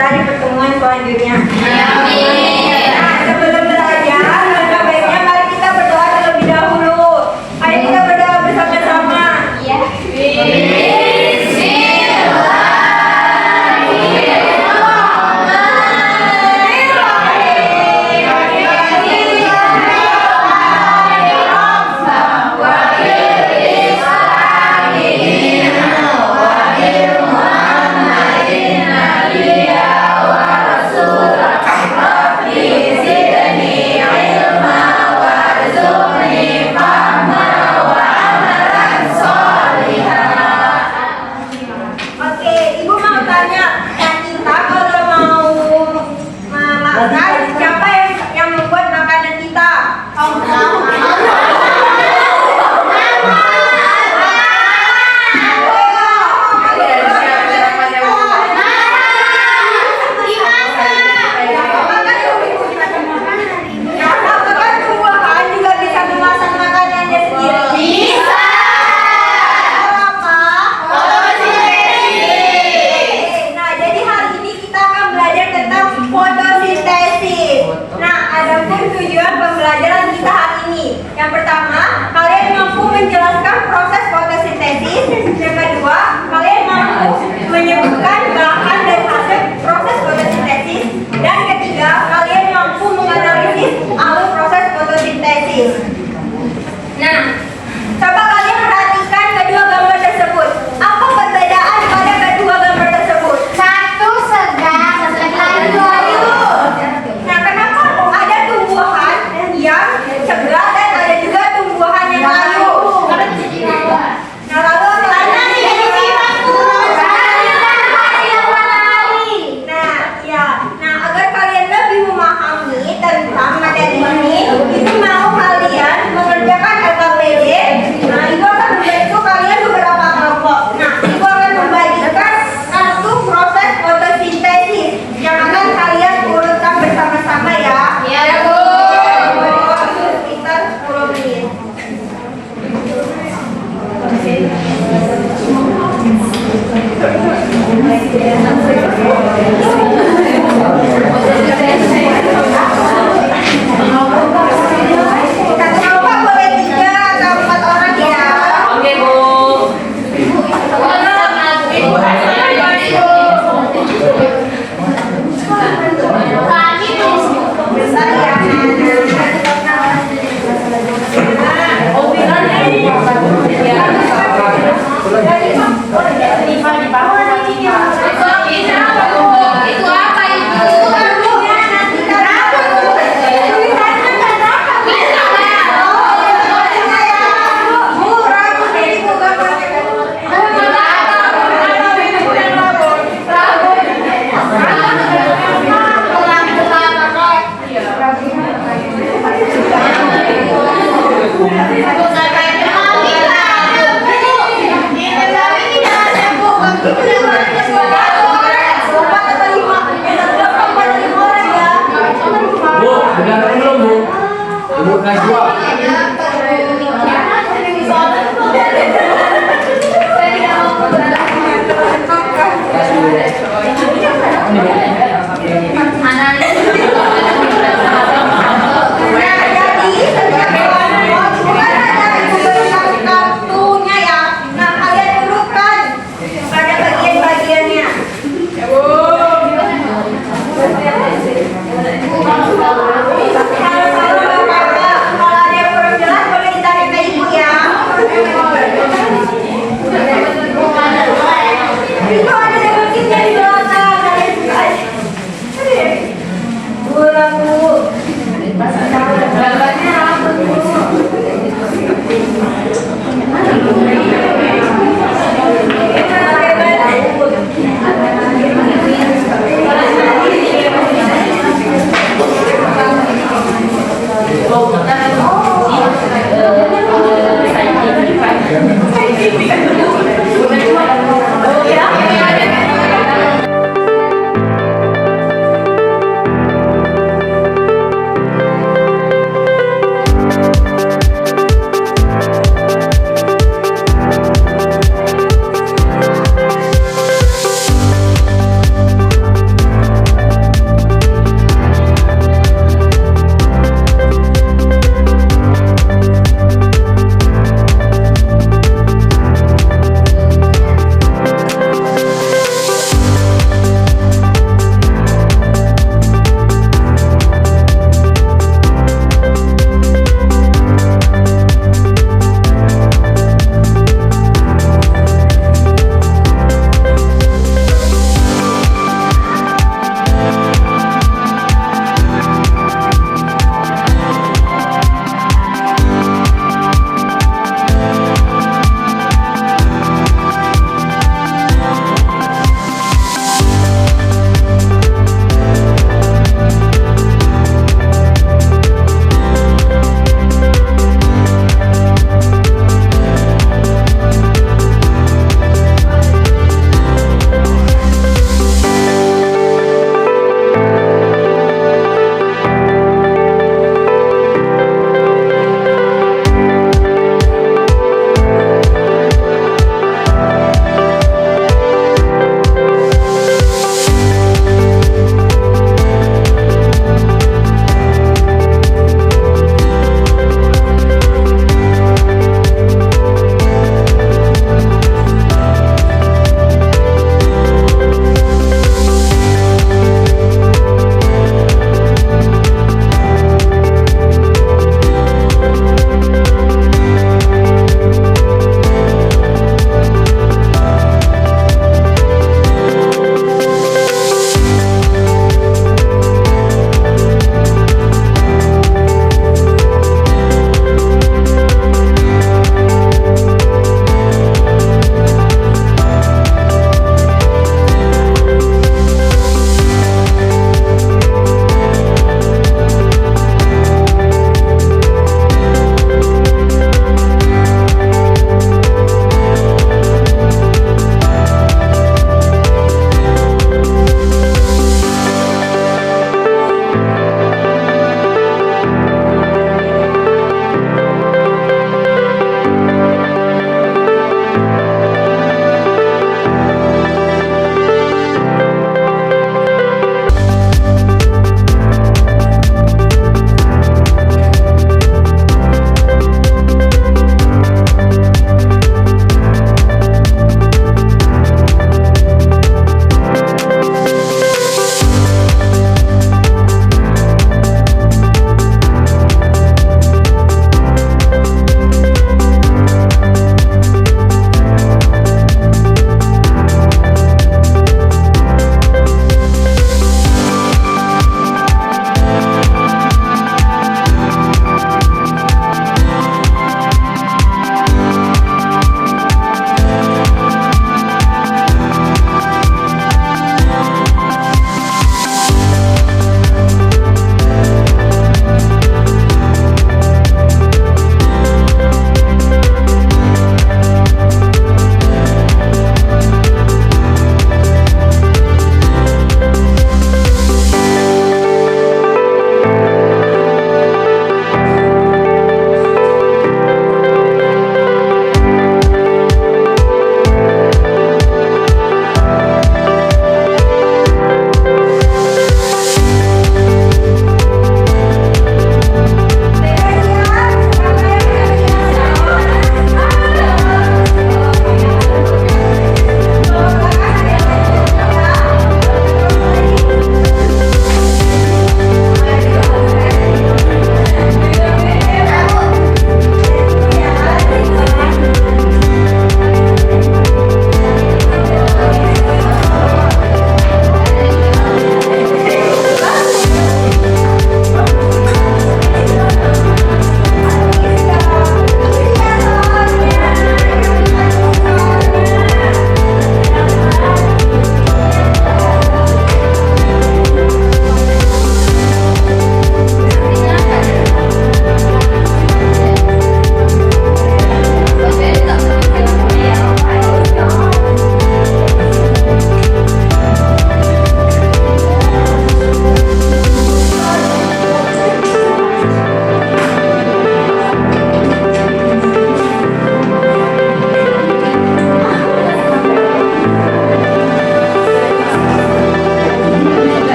kita di pertemuan selanjutnya. Amin. Nah, sebelum belajar, langkah baiknya mari kita berdoa terlebih dahulu. Ayo kita berdoa bersama-sama. Iya. Oke, Ibu mau tanya, Kak Cinta kalau mau makan, siapa yang membuat makanan kita? Apakah tumbuhan juga bisa memasak makanannya sendiri? Nah, jadi hari ini kita akan belajar tentang fotosintesis. Nah, adapun tujuan pembelajaran kita hari ini. Yang pertama, kalian mampu menjelaskan proses fotosintesis. Yang kedua, kalian mampu menyebutkan bahan dan hasil proses fotosintesis. Dan ketiga, kalian mampu menganalisis alur proses fotosintesis. Nah, coba kalian perhatikan kedua gambar tersebut. Apa perbedaan pada kedua gambar tersebut? Satu sedang, satu layu. Nah, kenapa ada tumbuhan yang segar dan ada juga tumbuhan yang layu? Nah, lalu Karena tidak sifat turun Nah, ya. Nah, agar kalian lebih memahami tentang materi ini, Ibu mau kalian mengerjakan LKPD. Nah, Ibu akan membantu kalian beberapa kelompok. Nah, Ibu akan membagikan satu proses fotosintesis yang akan kalian urutkan bersama-sama ya. Iya, Bu. Beri waktu sekitar 10 menit. Satu kelompok boleh 3 atau 4 orang ya. Oke, Bu. Kami Besar ya. Di bawah ini.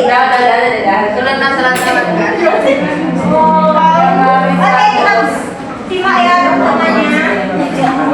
Udah. Turun nasaran kan. Oke, kita simak ya teman-temannya.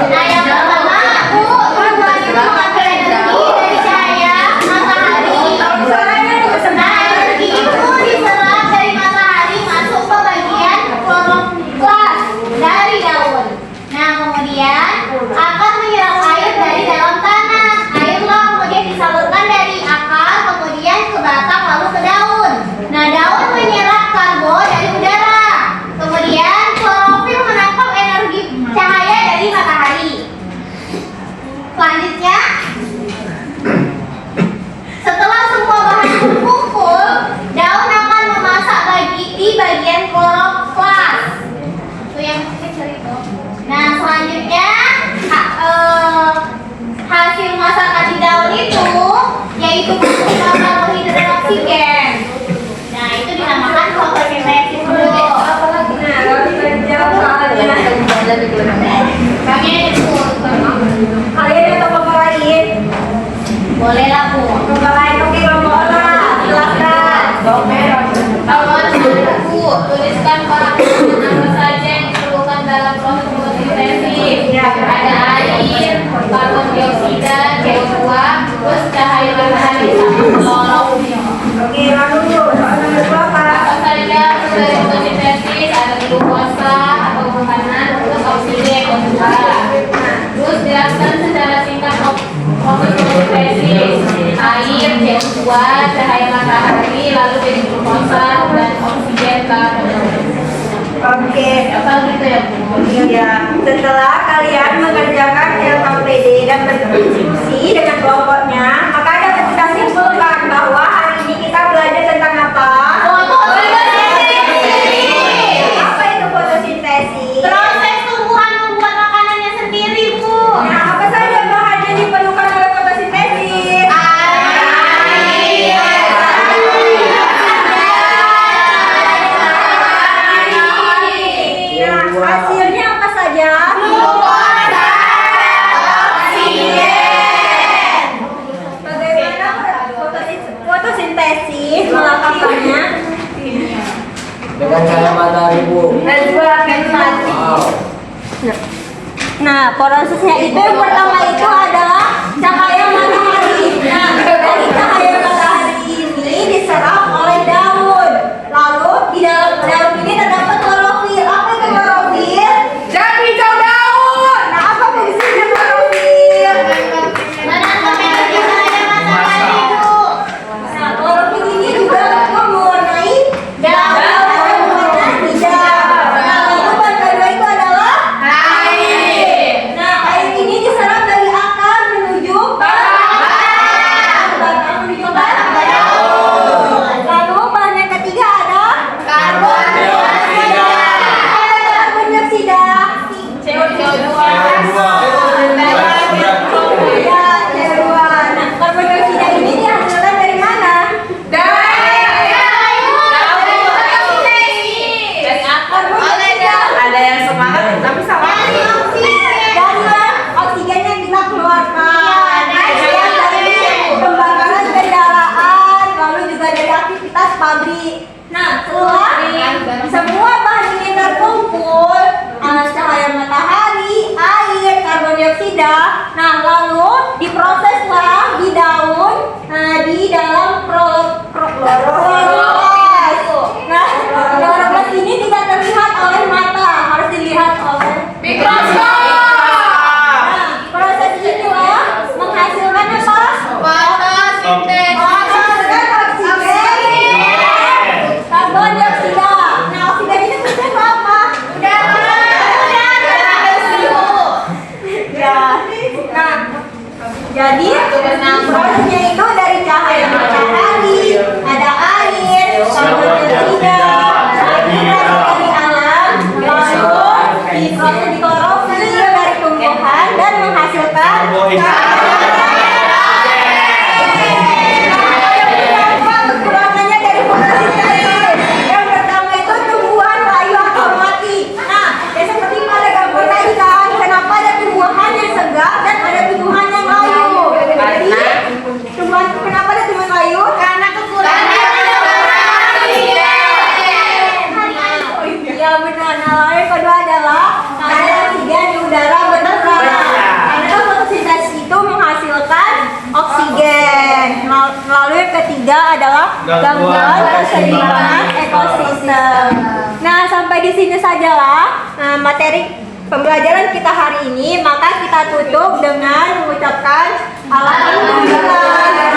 Nah, yang pertama, Bu, mengambil energi dari cahaya matahari. Suaranya tuh Nah, energi itu diserap dari matahari masuk ke bagian kloroplas dari daun. Nah, kemudian akan menyerap air dari dalam tanah. Airlah kemudian disalurkan dari akar, kemudian ke batang, lalu ke daun. Nah, daun menyerap karbon dari udara. Kemudian klorofil menangkap energi cahaya dari matahari. Selanjutnya, setelah semua bahan terkumpul, daun akan memasak di bagian kloroplas. Itu yang kecil itu. Nah, selanjutnya hasil masakan di daun itu yaitu mengubah karbohidrat dan oksigen. Nah, itu dinamakan fotosintesis. Nah, kalau kita jawab soalnya. Kalian itu Kalian atau kelompok lain? boleh lah, Bu. Kelompok lain, oke kelompok lah. Silakan. Kalau Bu, tuliskan paragraf apa saja yang diperlukan dalam proses fotosintesis. Ada air, karbon dioksida, CO2, terus cahaya matahari sama klorofil. Oke, lalu soal nomor 2 para Apa saja dari fotosintesis? Ada glukosa atau makanan, terus oksigen O2. Terus jelaskan secara singkat proses fotosintesis. Air, CO2, cahaya matahari, lalu jadi glukosa dan oksigen karbon. Oke. Apa gitu ya, Bu? Ya, setelah kalian mengerjakan LKPD dan berdiskusi dengan kelompoknya, maka dapat kita simpulkan bahwa hari ini kita belajar tentang apa? Fotosintesis. Apa itu fotosintesis? Proses tumbuhan membuat makanannya sendiri, Bu. Nah, apa saja bahan yang diperlukan oleh fotosintesis? Nah, hasilnya apa saja? Bagaimana fotosintesis melakukannya? Dengan cahaya matahari, Bu. Wow. Nah, prosesnya itu yang pertama itu adalah cahaya matahari. Nah, dari cahaya matahari ini diserap oleh daun. Lalu di dalam daun ini terdapat klorofil. Apa itu klorofil? Jangan hijau daun. Nah, apa fungsinya klorofil? Menangkap energi cahaya matahari, Bu. Nah, klorofil ini juga mewarnai daun atau mewarnai hijau. Nah, lalu bahan kedua itu adalah Air. nah, air ini diserap dari akar menuju batang menuju batang. Lalu bahan yang ketiga ada Karbon dioksida. karbon dioksida. Ya, CO2. Nah, karbon dioksida ini dihasilkan dari mana? Karbon dioksida Ada yang semangat tapi sama. dari oksigen yang kita keluarkan. Dari pembakaran kendaraan, lalu juga dari aktivitas pabrik. Nah, setelah semua bahan ini terkumpul, cahaya matahari, air, karbon dioksida, nah lalu diproseslah di daun, di dalam kloroplas. Nah, kloroplas ini tidak terlihat oleh mata, harus dilihat oleh Mikroskop. Nah, proses inilah menghasilkan apa? Menghasilkan oksigen, karbon dioksida. Nah, oksigen ini tujuannya apa? Ya. Nah, jadi prosesnya itu dari cahaya matahari, ada gangguan keseimbangan ekosistem. Nah, sampai di sini sajalah materi pembelajaran kita hari ini. Maka kita tutup dengan mengucapkan alhamdulillah.